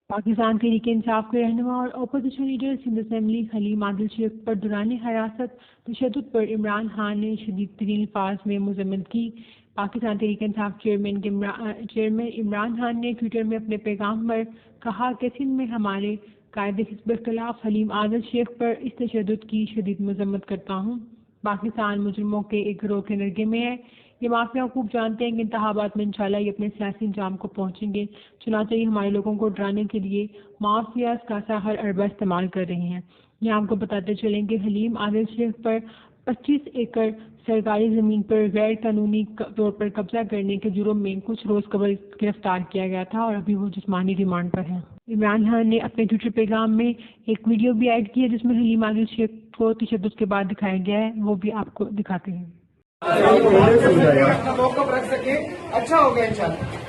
پاکستان تحریک انصاف کے رہنما اور opposition leader Sindh assembly Haleem Adil Sheikh پر دوران حراست تشدد پر عمران خان نے شدید ترین الفاظ میں مذمت کی۔ پاکستان تحریک انصاف چیئرمین عمران خان نے ٹویٹر میں اپنے پیغام پر کہا کہ سندھ میں ہمارے قائد حزب اختلاف حلیم عادل شیخ پر اس تشدد کی شدید مذمت کرتا ہوں۔ پاکستان مجرموں کے ایک گروہ کے نرغے میں ہے۔ یہ مافیا خوب جانتے ہیں کہ انتخابات میں انشاءاللہ یہ اپنے سیاسی انجام کو پہنچیں گے، چنانچہ یہ ہمارے لوگوں کو ڈرانے کے لیے مافیاز کا ہر حربہ استعمال کر رہے ہیں۔ یہ آپ کو بتاتے چلیں کہ حلیم عادل شیخ پر 25 ایکڑ سرکاری زمین پر غیر قانونی طور پر قبضہ کرنے کے جرم میں کچھ روز قبل گرفتار کیا گیا تھا اور ابھی وہ جسمانی ریمانڈ پر ہے۔ عمران خان نے اپنے ٹویٹر پیغام میں ایک ویڈیو بھی ایڈ کی ہے جس میں حلیم عادل شیخ کو تشدد کے بعد دکھایا گیا ہے، وہ بھی آپ کو دکھاتے ہیں۔ موقف رکھ سکیں اچھا ہوگا انشاءاللہ۔